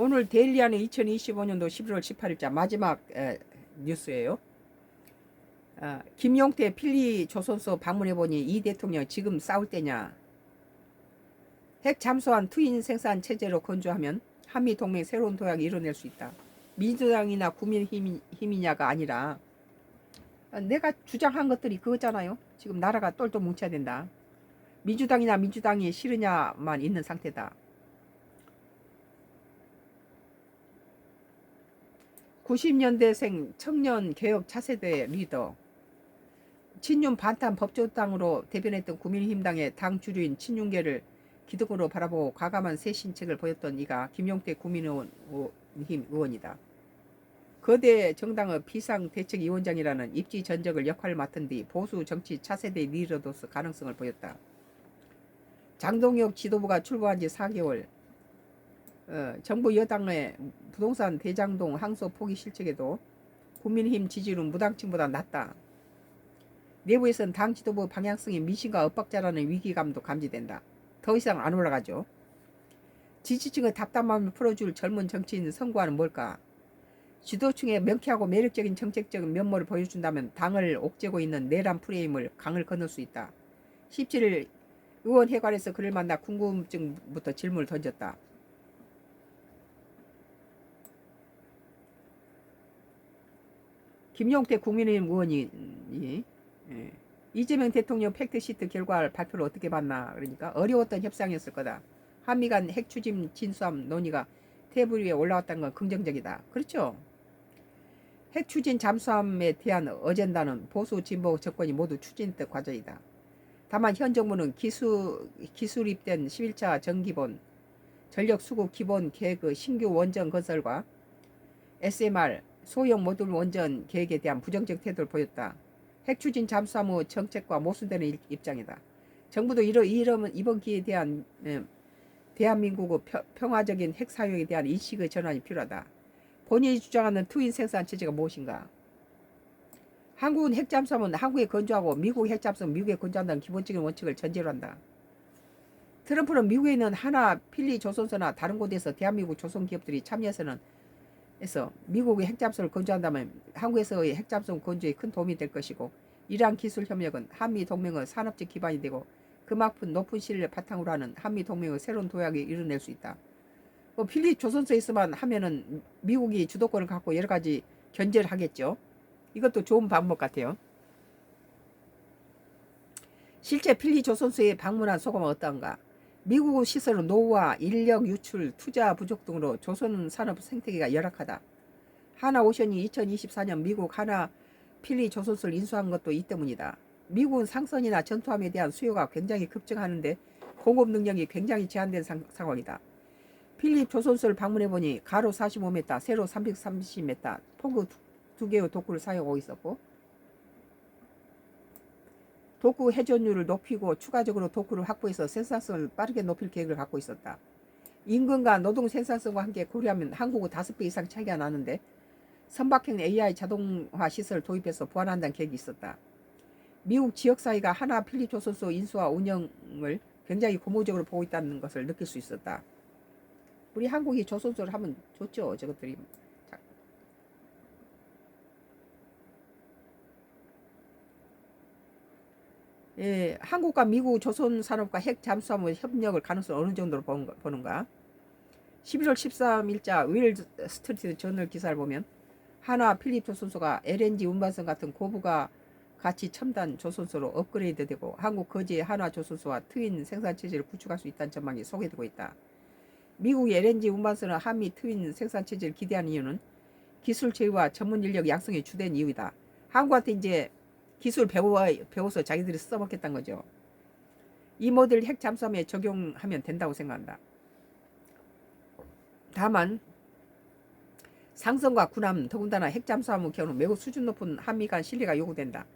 오늘 데일리안의 2025년도 11월 18일자 마지막 뉴스예요. 김용태 필리 조선소 방문해보니 이 대통령 지금 싸울 때냐. 핵 잠수한 트윈 생산 체제로 건조하면 한미 동맹 새로운 도약을 이뤄낼 수 있다. 민주당이나 국민힘이냐가 아니라 내가 주장한 것들이 그거잖아요. 지금 나라가 똘똘 뭉쳐야 된다. 민주당이나 민주당이 싫으냐만 있는 상태다. 90년대생 청년 개혁 차세대 리더, 친윤 반탄 법조당으로 대변했던 국민힘당의 당 주류인 친윤계를 기득으로 바라보고 과감한 새 신책을 보였던 이가 김용태 국민의힘 의원이다. 거대 정당의 비상대책위원장이라는 입지 전적을 역할을 맡은 뒤 보수 정치 차세대 리더로서 가능성을 보였다. 장동혁 지도부가 출범한 지 4개월, 정부 여당의 부동산 대장동 항소 포기 실책에도 국민힘 지지율은 무당층보다 낮다. 내부에서는 당 지도부 방향성이 미신과 엇박자라는 위기감도 감지된다. 더 이상 안 올라가죠. 지지층의 답답함을 풀어줄 젊은 정치인 선구안은 뭘까? 지도층의 명쾌하고 매력적인 정책적인 면모를 보여준다면 당을 옥죄고 있는 내란 프레임을 강을 건널 수 있다. 17일 의원회관에서 그를 만나 궁금증부터 질문을 던졌다. 김용태 국민의힘 의원이 이재명 대통령 팩트시트 결과를 발표를 어떻게 봤나. 그러니까 어려웠던 협상이었을 거다. 한미 간 핵 추진 진수함 논의가 테이블 위에 올라왔다는 건 긍정적이다. 그렇죠. 핵 추진 잠수함에 대한 어젠다는 보수 진보 정권이 모두 추진했던 과제이다. 다만 현 정부는 기술입된 11차 전기본 전력 수급 기본 계획의 신규 원전 건설과 SMR 소형 모듈 원전 계획에 대한 부정적 태도를 보였다. 핵 추진 잠수함의 정책과 모순되는 입장이다. 정부도 이번 기회에 대한 대한민국의 평화적인 핵 사용에 대한 인식의 전환이 필요하다. 본인이 주장하는 트윈 생산 체제가 무엇인가? 한국은 핵 잠수함은 한국에 건조하고 미국 핵 잠수함은 미국에 건조한다는 기본적인 원칙을 전제로 한다. 트럼프는 미국에 있는 하나 필리 조선소나 다른 곳에서 대한민국 조선 기업들이 참여해서는 미국의 핵잠수를 건조한다면 한국에서의 핵잠수 건조에 큰 도움이 될 것이고, 이러한 기술 협력은 한미 동맹의 산업적 기반이 되고 그만큼 높은 신뢰를 바탕으로 하는 한미 동맹의 새로운 도약을 이뤄낼 수 있다. 필리 조선소에서만 하면은 미국이 주도권을 갖고 여러 가지 견제를 하겠죠. 이것도 좋은 방법 같아요. 실제 필리 조선소에 방문한 소감은 어떤가? 미국 시설은 노후화, 인력 유출, 투자 부족 등으로 조선 산업 생태계가 열악하다. 하나오션이 2024년 미국 하나 필리 조선소를 인수한 것도 이 때문이다. 미국은 상선이나 전투함에 대한 수요가 굉장히 급증하는데 공급 능력이 굉장히 제한된 상황이다. 필리 조선소를 방문해보니 가로 45m, 세로 330m, 포구 2개의 도구를 사용하고 있었고, 도구 회전율을 높이고 추가적으로 도구를 확보해서 생산성을 빠르게 높일 계획을 갖고 있었다. 임금과 노동 생산성과 함께 고려하면 한국의 5배 이상 차이가 나는데 선박형 AI 자동화 시설을 도입해서 보완한다는 계획이 있었다. 미국 지역사회가 하나 필리 조선소 인수와 운영을 굉장히 고무적으로 보고 있다는 것을 느낄 수 있었다. 우리 한국이 조선소를 하면 좋죠. 저것들이. 한국과 미국 조선산업과 핵 잠수함의 협력을 가능성을 어느 정도로 보는가? 11월 13일자 윌 스트리트 저널 기사를 보면 하나 필립 조선소가 LNG 운반선 같은 고부가 가치 첨단 조선소로 업그레이드되고 한국 거지의 한화 조선소와 트윈 생산체제를 구축할 수 있다는 전망이 소개되고 있다. 미국이 LNG 운반선의 한미 트윈 생산체제를 기대하는 이유는 기술 제휴와 전문 인력 양성이 주된 이유이다. 한국한테 이제 기술 배워서 자기들이 써먹겠다는 거죠. 이 모델 핵 잠수함에 적용하면 된다고 생각한다. 다만 상선과 군함, 더군다나 핵 잠수함의 경우는 매우 수준 높은 한미 간 신뢰가 요구된다.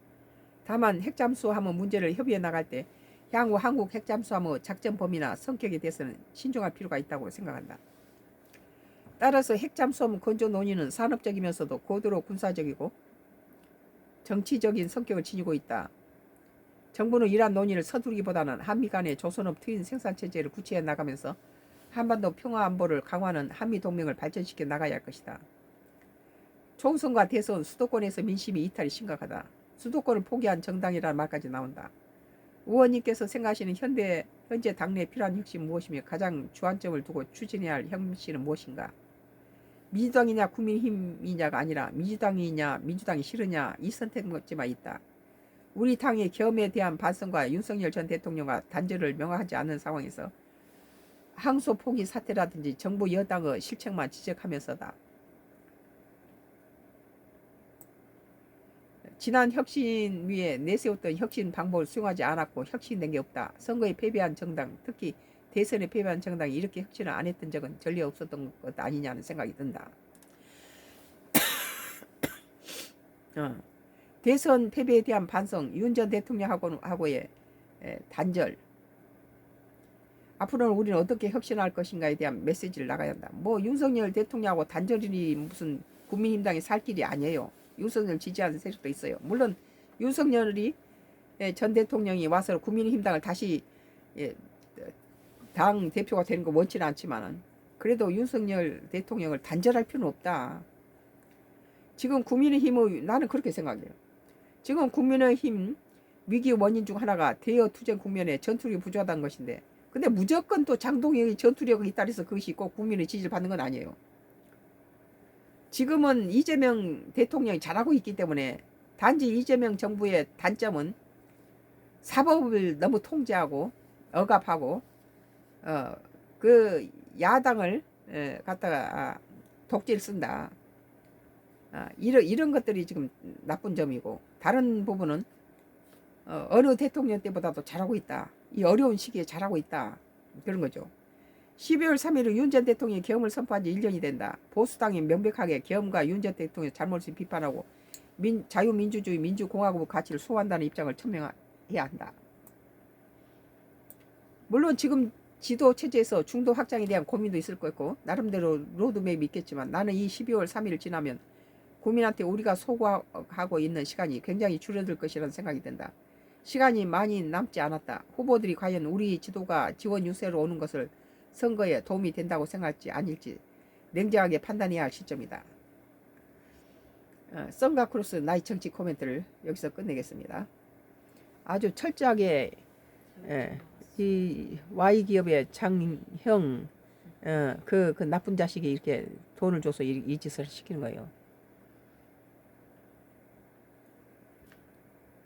다만 핵 잠수함의 문제를 협의해 나갈 때 향후 한국 핵 잠수함의 작전 범위나 성격에 대해서는 신중할 필요가 있다고 생각한다. 따라서 핵 잠수함 건조 논의는 산업적이면서도 고도로 군사적이고 정치적인 성격을 지니고 있다. 정부는 이러한 논의를 서두르기보다는 한미 간의 조선업 트윈 생산체제를 구체해 나가면서 한반도 평화 안보를 강화하는 한미 동맹을 발전시켜 나가야 할 것이다. 총선과 대선 수도권에서 민심이 이탈이 심각하다. 수도권을 포기한 정당이라는 말까지 나온다. 의원님께서 생각하시는 현재 당내에 필요한 혁신 무엇이며 가장 주안점을 두고 추진해야 할 혁신은 무엇인가? 민주당이냐 국민힘이냐가 아니라 민주당이냐 민주당이 싫으냐 이 선택지만 있다. 우리 당의 계엄에 대한 반성과 윤석열 전 대통령과 단절을 명확하지 않은 상황에서 항소 포기 사태라든지 정부 여당의 실책만 지적하면서다. 지난 혁신 위에 내세웠던 혁신 방법을 수용하지 않았고 혁신된 게 없다. 선거에 패배한 정당, 특히 대선에 패배한 정당이 이렇게 혁신을 안 했던 적은 전례 없었던 것 아니냐는 생각이 든다. 대선 패배에 대한 반성, 윤 전 대통령하고의 단절. 앞으로는 우리는 어떻게 혁신할 것인가에 대한 메시지를 나가야 한다. 뭐 윤석열 대통령하고 단절이 무슨 국민힘당이 살 길이 아니에요. 윤석열 지지하는 세력도 있어요. 물론 윤석열이 전 대통령이 와서 국민힘당을 다시 당 대표가 되는 거 원치는 않지만은 그래도 윤석열 대통령을 단절할 필요는 없다. 지금 국민의힘의 나는 그렇게 생각해요. 지금 국민의힘 위기 원인 중 하나가 대여 투쟁 국면에 전투력이 부족하다는 것인데 근데 무조건 또 장동혁이 전투력이 있다 해서 그것이 꼭 국민의 지지를 받는 건 아니에요. 지금은 이재명 대통령이 잘하고 있기 때문에 단지 이재명 정부의 단점은 사법을 너무 통제하고 억압하고 그 야당을 갖다가 독재를 쓴다. 이런 것들이 지금 나쁜 점이고 다른 부분은 어느 대통령 때보다도 잘하고 있다. 이 어려운 시기에 잘하고 있다. 그런 거죠. 12월 3일 윤 전 대통령이 계엄을 선포한 지 1년이 된다. 보수당이 명백하게 계엄과 윤 전 대통령의 잘못을 비판하고 자유민주주의 민주공화국 가치를 수호한다는 입장을 천명해야 한다. 물론 지금 지도 체제에서 중도 확장에 대한 고민도 있을 거고 나름대로 로드맵이 있겠지만 나는 이 12월 3일을 지나면 국민한테 우리가 소구하고 있는 시간이 굉장히 줄어들 것이라는 생각이 든다. 시간이 많이 남지 않았다. 후보들이 과연 우리 지도가 지원 유세로 오는 것을 선거에 도움이 된다고 생각할지 아닐지 냉정하게 판단해야 할 시점이다. 썬가 크로스 나의 정치 코멘트를 여기서 끝내겠습니다. 아주 철저하게 이 Y기업의 장형 그 나쁜 자식이 이렇게 돈을 줘서 이 짓을 시키는 거예요.